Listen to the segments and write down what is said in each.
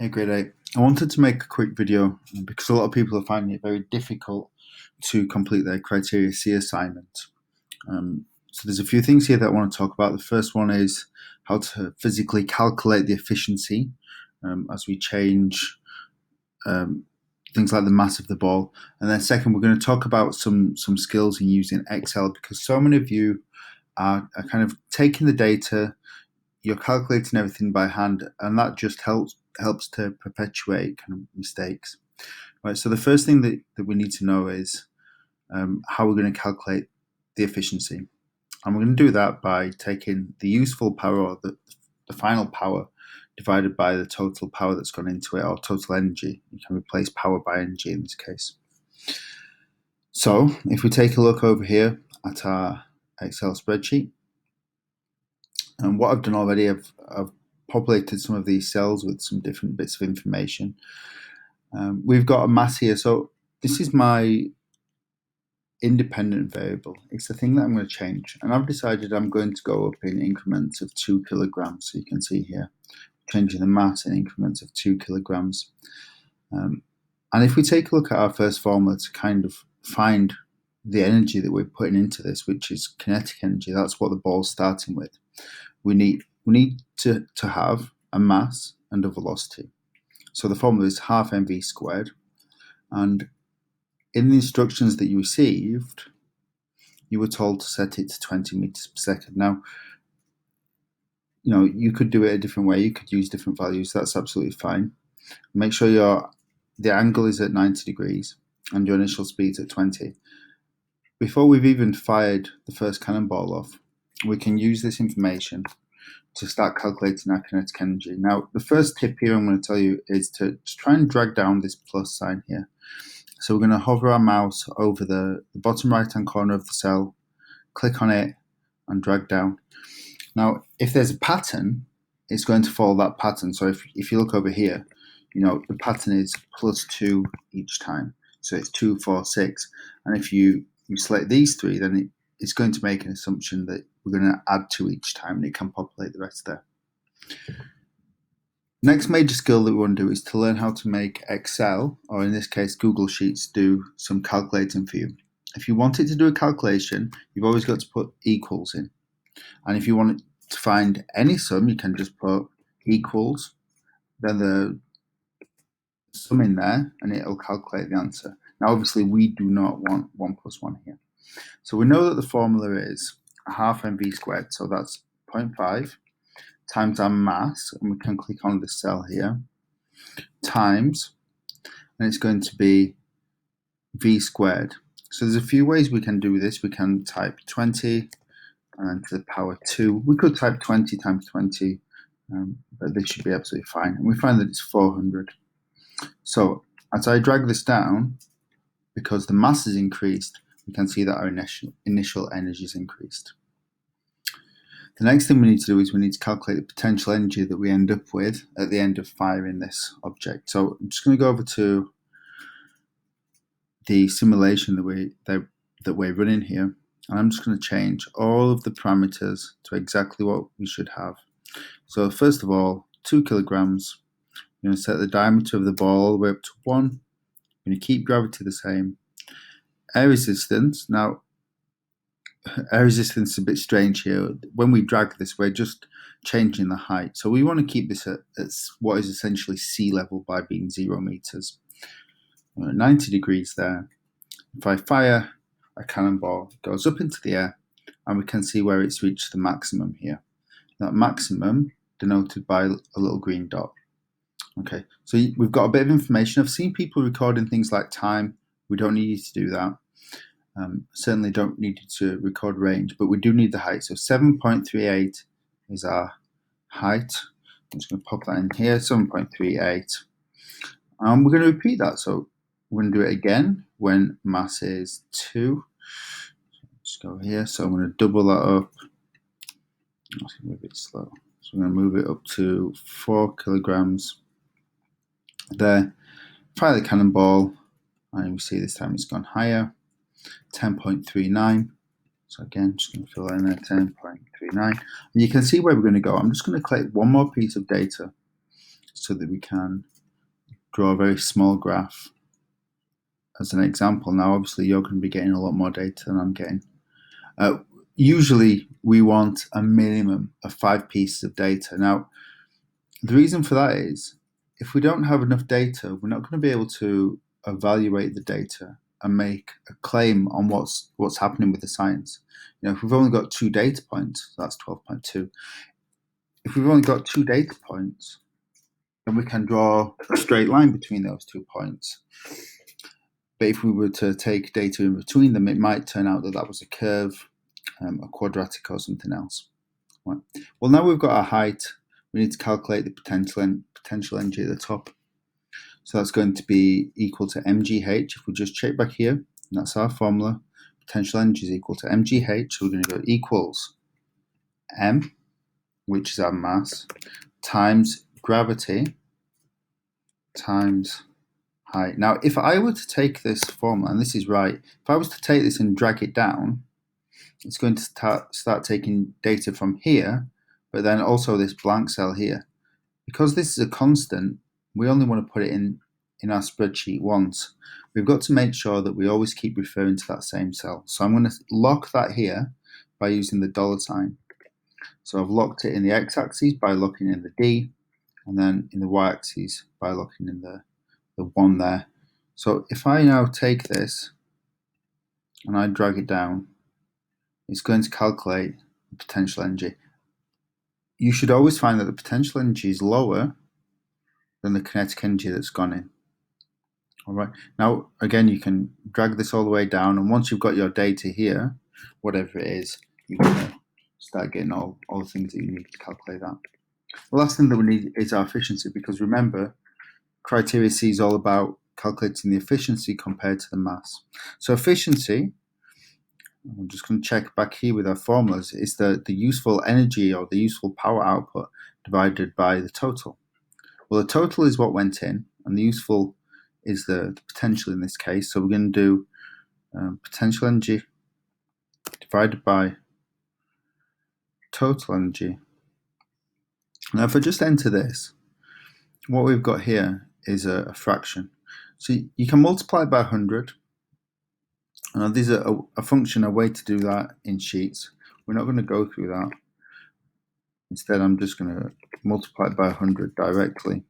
Hey, grade 8. I wanted to make a quick video because a lot of people are finding it very difficult to complete their Criteria C assignment. So there's a few things here that I want to talk about. The first one is how to physically calculate the efficiency as we change um, things like the mass of the ball. And then second, we're going to talk about some skills in using Excel because so many of you are kind of taking the data, you're calculating everything by hand, and that just helps to perpetuate kind of mistakes. Right. So the first thing that we need to know is how we're going to calculate the efficiency, and we're going to do that by taking the useful power or the final power divided by the total power that's gone into it, or total energy. You can replace power by energy in this case. So if we take a look over here at our Excel spreadsheet, and what I've done already, I've populated some of these cells with some different bits of information. We've got a mass here, so this is my independent variable. It's the thing that I'm going to change, and I've decided I'm going to go up in increments of 2 kilograms. So you can see here, changing the mass in increments of 2 kilograms. And if we take a look at our first formula to kind of find the energy that we're putting into this, which is kinetic energy, that's what the ball's starting with. We need to have a mass and a velocity. So the formula is half mv squared, and in the instructions that you received, you were told to set it to 20 meters per second. Now, you could do it a different way. You could use different values. That's absolutely fine. Make sure the angle is at 90 degrees and your initial speed's at 20. Before we've even fired the first cannonball off, we can use this information to start calculating our kinetic energy. Now, the first tip here I'm going to tell you is to try and drag down this plus sign here. So we're going to hover our mouse over the bottom right-hand corner of the cell, click on it, and drag down. Now, if there's a pattern, it's going to follow that pattern. So if you look over here, the pattern is +2 each time. So it's 2, 4, 6. And if you select these three, then it's going to make an assumption that we're going to add 2 each time, and it can populate the rest there. Next major skill that we want to do is to learn how to make Excel, or in this case Google Sheets, do some calculating for you. If you want it to do a calculation, you've always got to put equals in. And if you want to find any sum, you can just put equals, then the sum in there, and it'll calculate the answer. Now, obviously, we do not want 1 plus 1 here. So we know that the formula is half mv squared, so that's 0.5 times our mass, and we can click on the cell here, times, and it's going to be v squared. So there's a few ways we can do this. We can type 20 and to the power 2. We could type 20 times 20, but this should be absolutely fine. And we find that it's 400. So as I drag this down, because the mass is increased, we can see that our initial energy is increased. The next thing we need to do is we need to calculate the potential energy that we end up with at the end of firing this object. So I'm just going to go over to the simulation that we're running here, and I'm just going to change all of the parameters to exactly what we should have. So first of all, 2 kilograms. I'm going to set the diameter of the ball all the way up to 1. I'm going to keep gravity the same. Air resistance. Now, air resistance is a bit strange here. When we drag this, we're just changing the height. So we want to keep this at what is essentially sea level by being 0 meters. 90 degrees there. If I fire a cannonball, it goes up into the air, and we can see where it's reached the maximum here. That maximum denoted by a little green dot. Okay, so we've got a bit of information. I've seen people recording things like time. We don't need you to do that. Certainly don't need you to record range, but we do need the height. So 7.38 is our height. I'm just going to pop that in here, 7.38. And we're going to repeat that. So we're going to do it again when mass is 2. Just go here. So I'm going to double that up. Let's move it slow. So we're going to move it up to 4 kilograms. There. Fire the cannonball, and you see this time it's gone higher. 10.39. So again, just going to fill in there, 10.39. And you can see where we're going to go. I'm just going to collect one more piece of data. so that we can draw a very small graph as an example. Now, obviously, you're going to be getting a lot more data than I'm getting. Usually, we want a minimum of 5 pieces of data. Now, the reason for that is if we don't have enough data, we're not going to be able to evaluate the data and make a claim on what's happening with the science. If we've only got 2 data points, that's 12.2. If we've only got 2 data points, then we can draw a straight line between those 2 points. But if we were to take data in between them, it might turn out that that was a curve, a quadratic, or something else. Right. Well, now we've got our height, we need to calculate the potential energy at the top. So that's going to be equal to mgh. If we just check back here, that's our formula. Potential energy is equal to mgh. So we're going to go equals m, which is our mass, times gravity times height. Now, if I were to take this formula, and this is right, if I was to take this and drag it down, it's going to start taking data from here, but then also this blank cell here. Because this is a constant, we only want to put it in our spreadsheet once. We've got to make sure that we always keep referring to that same cell. So I'm going to lock that here by using the $sign. So I've locked it in the x-axis by locking in the D, and then in the y-axis by locking in the 1 there. So if I now take this and I drag it down, it's going to calculate the potential energy. You should always find that the potential energy is lower than the kinetic energy that's gone in. All right. Now, again, you can drag this all the way down, and once you've got your data here, whatever it is, you're going to start getting all the things that you need to calculate that. The last thing that we need is our efficiency, because remember, criteria C is all about calculating the efficiency compared to the mass. So efficiency, I'm just going to check back here with our formulas, is the useful energy or the useful power output divided by the total. Well, the total is what went in, and the useful is the potential in this case. So we're going to do potential energy divided by total energy. Now, if I just enter this, what we've got here is a fraction. So you can multiply it by 100. Now, these are a function, a way to do that in sheets. We're not going to go through that. Instead, I'm just going to multiply it by 100 directly.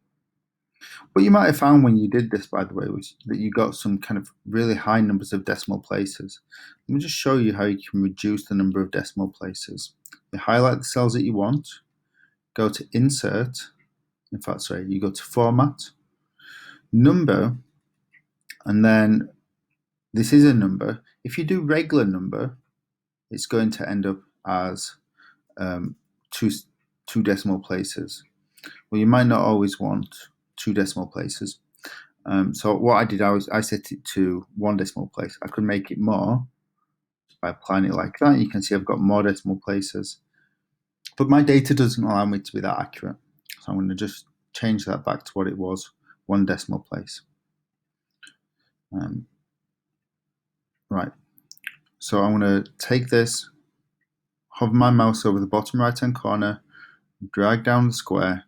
What you might have found when you did this, by the way, was that you got some kind of really high numbers of decimal places. Let me just show you how you can reduce the number of decimal places. You highlight the cells that you want, go to Insert, you go to Format, Number, and then this is a number. If you do regular number, it's going to end up as two decimal places. Well, you might not always want 2 decimal places. So what I did, I set it to 1 decimal place. I could make it more by applying it like that. You can see I've got more decimal places. But my data doesn't allow me to be that accurate. So I'm going to just change that back to what it was, 1 decimal place. Right. So I'm going to take this, hover my mouse over the bottom right-hand corner, drag down the square,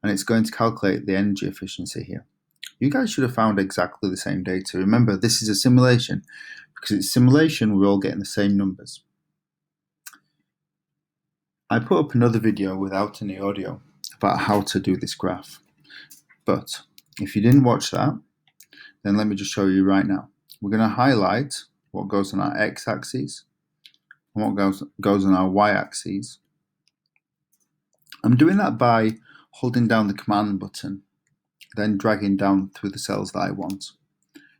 and it's going to calculate the energy efficiency here. You guys should have found exactly the same data. Remember, this is a simulation. Because it's simulation, we're all getting the same numbers. I put up another video without any audio about how to do this graph. But if you didn't watch that, then let me just show you right now. We're going to highlight what goes on our x-axis and what goes on our y-axis. I'm doing that by holding down the command button, then dragging down through the cells that I want.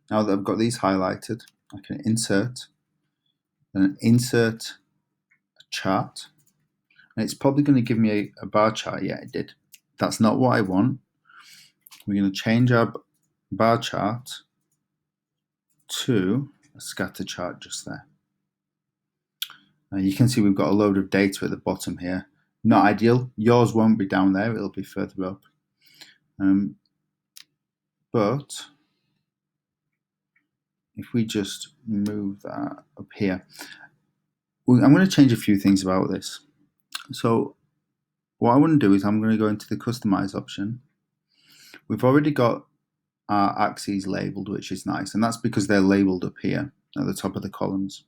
Now that I've got these highlighted, I can insert, then insert a chart, and it's probably going to give me a bar chart. Yeah, it did. That's not what I want. We're going to change our bar chart to a scatter chart just there. Now you can see we've got a load of data at the bottom here. Not ideal. Yours won't be down there. It'll be further up. But if we just move that up here, I'm going to change a few things about this. So what I want to do is I'm going to go into the customize option, we've already got our axes labeled, which is nice, and that's because they're labeled up here at the top of the columns.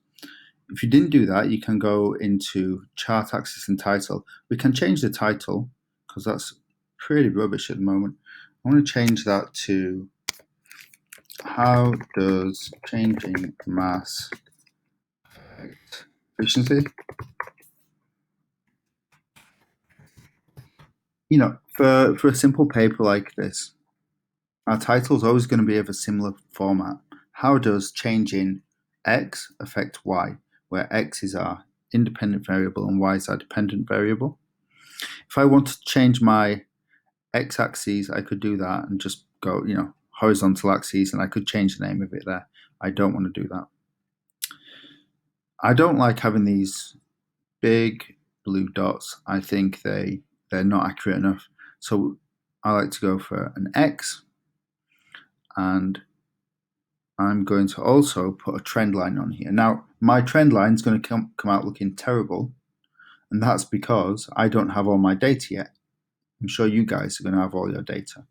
If you didn't do that, you can go into chart axis and title. We can change the title because that's pretty rubbish at the moment. I want to change that to how does changing mass affect efficiency? You know, for a simple paper like this, our title is always going to be of a similar format. How does changing x affect y, where x is our independent variable and y is our dependent variable? If I want to change my x-axis, I could do that and just go, horizontal axis, and I could change the name of it there. I don't want to do that. I don't like having these big blue dots. I think they're not accurate enough. So I like to go for an X, and I'm going to also put a trend line on here. Now, my trend line is going to come out looking terrible, and that's because I don't have all my data yet. I'm sure you guys are going to have all your data.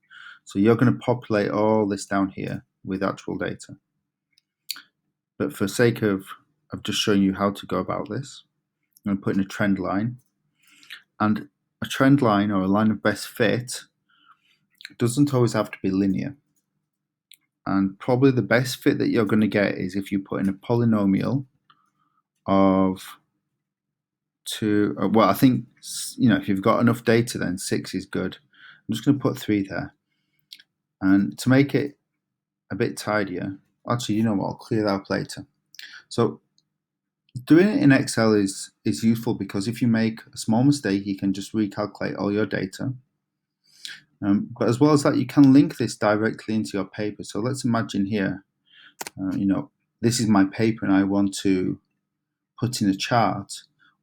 So you're going to populate all this down here with actual data. But for sake of just showing you how to go about this, I'm going to put in a trend line. And a trend line, or a line of best fit, doesn't always have to be linear. And probably the best fit that you're going to get is if you put in a polynomial of I think, if you've got enough data, then 6 is good. I'm just going to put 3 there. And to make it a bit tidier, actually, you know what, I'll clear that up later. So doing it in Excel is useful because if you make a small mistake, you can just recalculate all your data. But as well as that, you can link this directly into your paper. So let's imagine here, this is my paper and I want to put in a chart.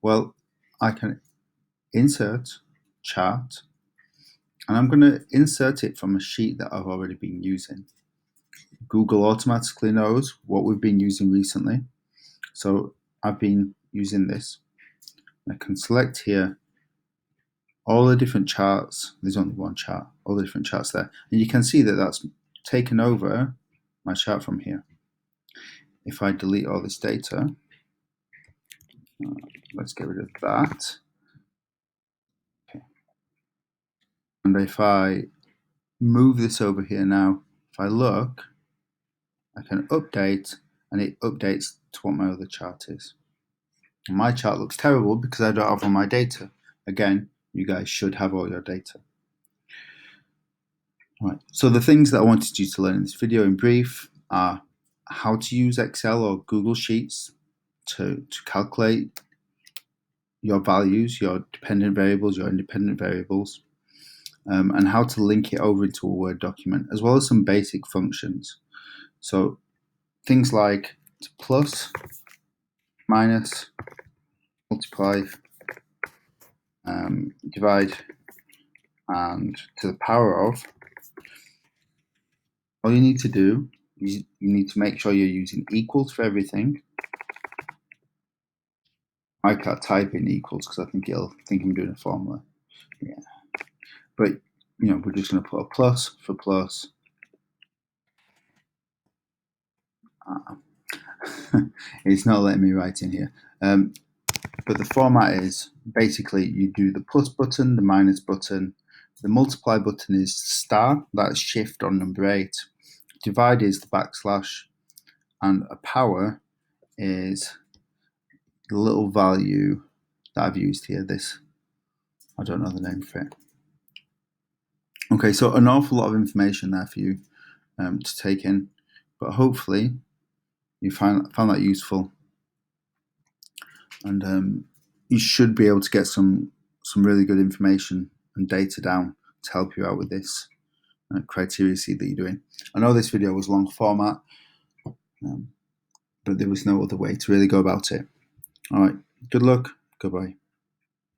Well, I can insert chart, and I'm going to insert it from a sheet that I've already been using. Google automatically knows what we've been using recently. So I've been using this. I can select here all the different charts. There's only one chart, all the different charts there. And you can see that that's taken over my chart from here. If I delete all this data, let's get rid of that. Okay. And if I move this over here now, if I look, I can update, and it updates to what my other chart is. And my chart looks terrible because I don't have all my data. Again, you guys should have all your data. Right. So the things that I wanted you to learn in this video in brief are how to use Excel or Google Sheets to calculate your values, your dependent variables, your independent variables, and how to link it over into a Word document, as well as some basic functions. So things like plus, minus, multiply, divide, and to the power of. All you need to do is you need to make sure you're using equals for everything. I can't type in equals because I think it'll think I'm doing a formula. Yeah, but we're just going to put a plus for plus. It's not letting me write in here. But the format is basically you do the plus button, the minus button, the multiply button is star, that's shift on number 8. Divide is the backslash, and a power is the little value that I've used here. This, I don't know the name for it. Okay, so an awful lot of information there for you to take in, but hopefully you found that useful, and you should be able to get some really good information and data down to help you out with this criteria seed that you're doing. I know this video was long format, but there was no other way to really go about it. All right, good luck, goodbye.